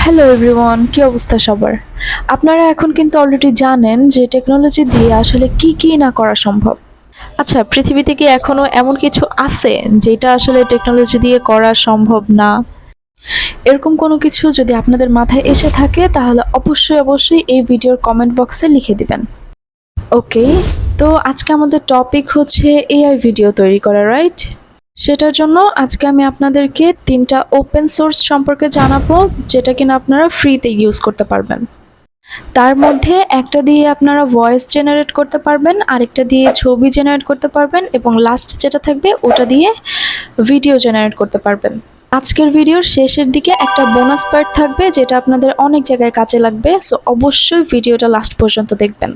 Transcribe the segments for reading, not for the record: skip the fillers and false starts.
Hello everyone, কি অবস্থা সবার? আপনারা এখন কিন্তু অলরেডি জানেন যে টেকনোলজি দিয়ে আসলে কি কি না করা সম্ভব। আচ্ছা, পৃথিবীতে কি এখনো এমন কিছু আছে যেটা আসলে টেকনোলজি দিয়ে করা সম্ভব না? এরকম কোনো কিছু যদি আপনাদের মাথায় এসে থাকে তাহলে অবশ্যই এই ভিডিওর কমেন্ট বক্সে লিখে দিবেন। ওকে, তো আজকে আমাদের টপিক হচ্ছে এআই ভিডিও তৈরি করা, রাইট? সেটার জন্য আজকে আমি আপনাদেরকে ৩টা ওপেন সোর্স সম্পর্কে জানাবো, যেটা কিনা আপনারা ফ্রিতে ইউজ করতে পারবেন। তার মধ্যে একটা দিয়ে আপনারা ভয়েস জেনারেট করতে পারবেন, আরেকটা দিয়ে ছবি জেনারেট করতে পারবেন এবং লাস্ট যেটা থাকবে ওটা দিয়ে ভিডিও জেনারেট করতে পারবেন। আজকের ভিডিওর শেষের দিকে একটা বোনাস পার্ট থাকবে যেটা আপনাদের অনেক জায়গায় কাজে লাগবে, সো অবশ্যই ভিডিওটা লাস্ট পর্যন্ত দেখবেন।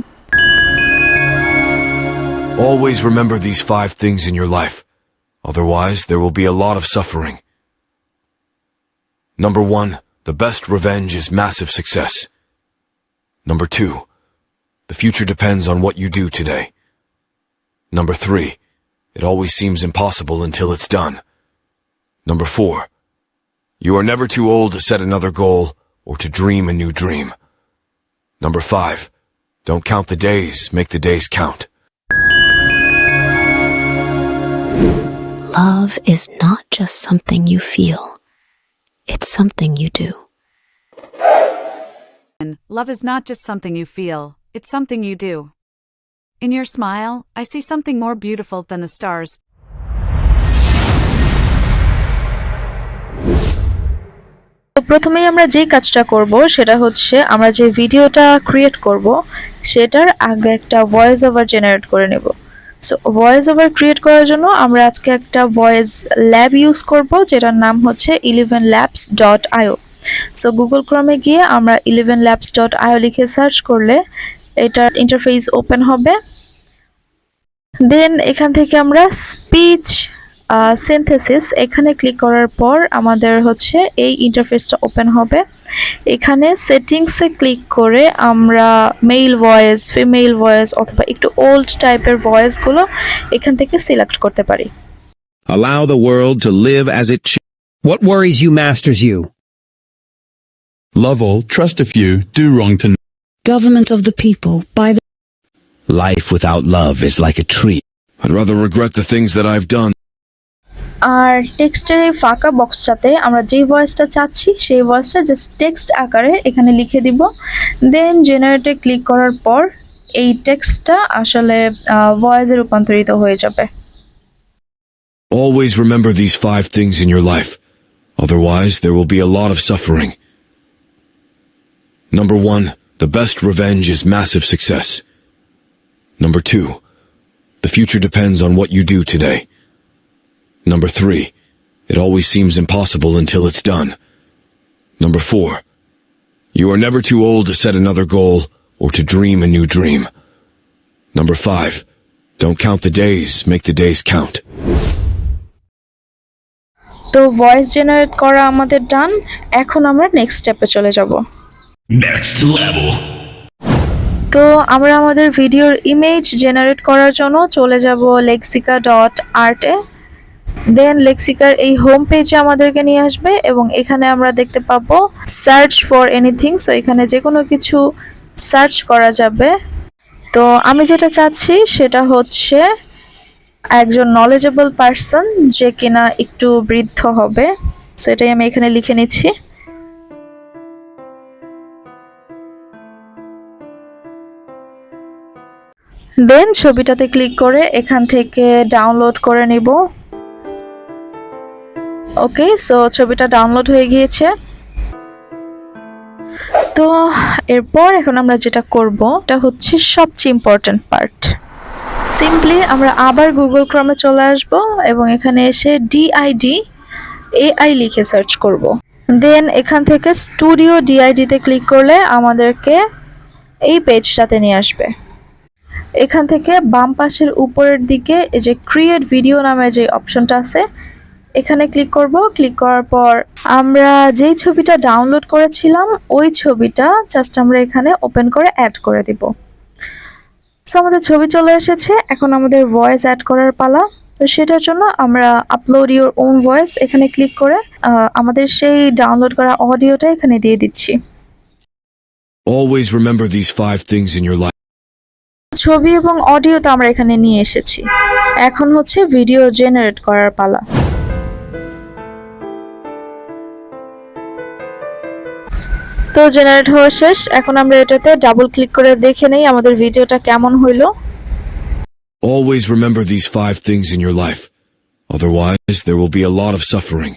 Always remember these 5 things in your life. Otherwise, there will be a lot of suffering. Number 1, the best revenge is massive success. Number 2, the future depends on what you do today. Number 3, it always seems impossible until it's done. Number 4, you are never too old to set another goal or to dream a new dream. Number 5, don't count the days, make the days count. Love is not just something you feel, it's something you do. Love is not just something you feel, it's something you do. In your smile, I see something more beautiful than the stars. তো প্রথমেই আমরা যেই কাজটা করব সেটা হচ্ছে আমরা যে ভিডিওটা ক্রিয়েট করব সেটার আগে একটা ভয়েস ওভার জেনারেট করে নেব। সো ভয়েস ওভার ক্রিয়েট করার জন্য আমরা আজকে একটা ভয়েস ল্যাব ইউজ করব যেটার নাম হচ্ছে 11labs.io। সো গুগল ক্রমে গিয়ে আমরা 11labs.io লিখে সার্চ করলে এটার ইন্টারফেস ওপেন হবে। দেন এখান থেকে আমরা স্পিচ সিনথেসিস এখানে ক্লিক করার পর আমাদের হচ্ছে এই ইন্টারফেসটা ওপেন হবে। এখানে সেটিংসে ক্লিক করে আমরা মেল ভয়েস, ফিমেল ভয়েস অথবা একটু ওল্ড টাইপের ভয়েসগুলো এখান থেকে সিলেক্ট করতে পারি। Allow the world to live as it should. What worries you masters you. Love all, trust a few, do wrong to none. Government of the people, by the Life without love is like a tree. I'd rather regret the things that I've done. আর টেক্সটের এই ফাঁকা বক্সটাতে আমরা যে ভয়েসটা চাচ্ছি সেই ভয়েসটা just text আকারে এখানে লিখে দিব। দেন জেনারেটে ক্লিক করার পর এই টেক্সটটা আসলে ভয়েসে রূপান্তরিত হয়ে যাবে। Always remember these 5 things in your life. Otherwise, there will be a lot of suffering. Number 1, the best revenge is massive success. Number 2, the future depends on what you do today. Number 3, it always seems impossible until it's done. Number 4, you are never too old to set another goal or to dream a new dream. Number 5, don't count the days, make the days count. তো voice generate করা আমাদের ডান। এখন আমরা next স্টেপে চলে যাব। Next level. তো আমরা আমাদের ভিডিওর ইমেজ জেনারেট করার জন্য চলে যাব lexica.art এ। দেন লেক্সিকার এই হোম পেজে আমাদেরকে নিয়ে আসবে এবং এখানে আমরা দেখতে পাবো সার্চ ফর এনিথিং। সো এখানে যে কোনো কিছু সার্চ করা যাবে। তো আমি যেটা চাচ্ছি সেটা হচ্ছে একজন নলেজেবল পারসন যে কিনা একটু বৃদ্ধ হবে, সেটাই আমি এখানে লিখে নিচ্ছি। দেন ছবিটাতে ক্লিক করে এখান থেকে ডাউনলোড করে নিব। ওকে, সো ছবিটা ডাউনলোড হয়ে গিয়েছে। তো এরপর এখন আমরা যেটা করব এটা হচ্ছে সবচেয়ে ইম্পর্টেন্ট পার্ট। সিম্পলি আমরা আবার গুগল ক্রমে চলে আসব এবং এখানে এসে DID AI লিখে সার্চ করব। দেন এখান থেকে স্টুডিও DID-তে ক্লিক করলে আমাদেরকে এই পেজটাতে নিয়ে আসবে। এখান থেকে বাম পাশের উপরের দিকে এই যে ক্রিয়েট ভিডিও নামে যে অপশনটা আছে এখানে ক্লিক করব। ক্লিক করার পর আমরা যেই ছবিটা ডাউনলোড করেছিলাম ওই ছবিটা জাস্ট আমরা এখানে ওপেন করে অ্যাড করে দিব। সো আমাদের ছবি চলে এসেছে, এখন আমাদের ভয়েস অ্যাড করার পালা। তো সেটার জন্য আমরা আপলোড ইওর ওন ভয়েস এখানে ক্লিক করে আমাদের সেই ডাউনলোড করা অডিওটা এখানে দিয়ে দিচ্ছি। Always remember these 5 things in your life. ছবি এবং অডিও তো আমরা এখানে নিয়ে এসেছি, এখন হচ্ছে ভিডিও জেনারেট করার পালা। তো জেনারেট হওয়া শেষ, এখন আমরা এটাতে ডাবল ক্লিক করে দেখে নেই আমাদের ভিডিওটা কেমন হইলো। Always remember these 5 things in your life. Otherwise, there will be a lot of suffering.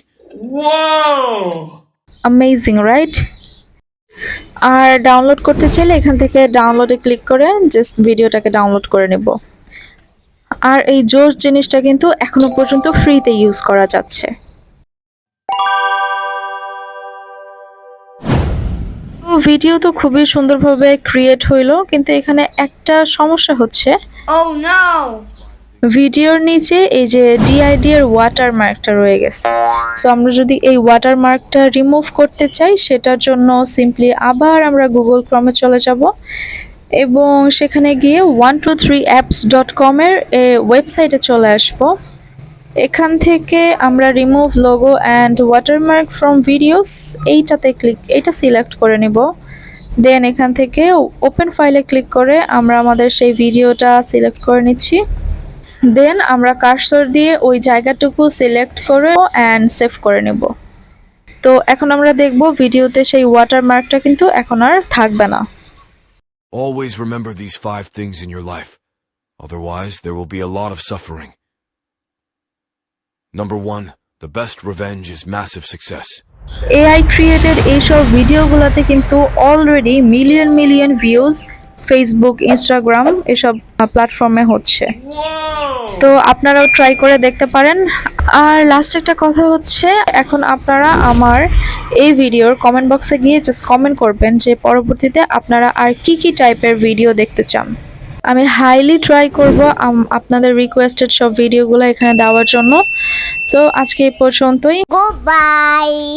Amazing, right? আর ডাউনলোড করতে চাইলে এখান থেকে ডাউনলোডে ক্লিক করে জাস্ট ভিডিওটাকে ডাউনলোড করে নেব। আর এই জোশ জিনিসটা কিন্তু এখনো পর্যন্ত ফ্রিতে ইউজ করা যাচ্ছে। তো ভিডিও তো খুবই সুন্দরভাবে ক্রিয়েট হইলো, কিন্তু এখানে একটা সমস্যা হচ্ছে। ভিডিওর নিচে এই যে ডিআইডি এর ওয়াটারমার্কটা রয়ে গেছে। সো আমরা যদি এই ওয়াটারমার্কটা রিমুভ করতে চাই, সেটার জন্য সিম্পলি আবার আমরা গুগল ক্রমে চলে যাব এবং সেখানে গিয়ে 123apps.com এর ওয়েবসাইটে চলে আসব। এখান থেকে আমরা remove logo and watermark from videos এইটা সিলেক্ট করে নিব। দেন এখান থেকে ওপেন ফাইলে ক্লিক করে আমরা আমাদের সেই ভিডিওটা সিলেক্ট করে নিচ্ছি। দেন আমরা কার্সর দিয়ে ওই জায়গাটুকু সিলেক্ট করে অ্যান্ড সেভ করে নেব। তো এখন আমরা দেখব ভিডিওতে সেই ওয়াটারমার্কটা কিন্তু এখন আর থাকবে না। Always remember these 5 things in your life. Otherwise, there will be a lot of suffering. Number 1, the best revenge is massive success. AI created এইসব ভিডিওগুলোতে কিন্তু already million views Facebook, Instagram এসব প্ল্যাটফর্মে হচ্ছে। তো আপনারাও ট্রাই করে দেখতে পারেন। আর লাস্ট একটা কথা হচ্ছে, এখন আপনারা আমার এই ভিডিওর কমেন্ট বক্সে গিয়ে জাস্ট কমেন্ট করবেন যে পরবর্তীতে আপনারা আর কি টাইপের ভিডিও দেখতে চান। আমি হাইলি ট্রাই করব আপনাদের রিকোয়েস্টেড সব ভিডিওগুলো এখানে দেওয়ার জন্য। সো আজকে এই পর্যন্তই। Goodbye.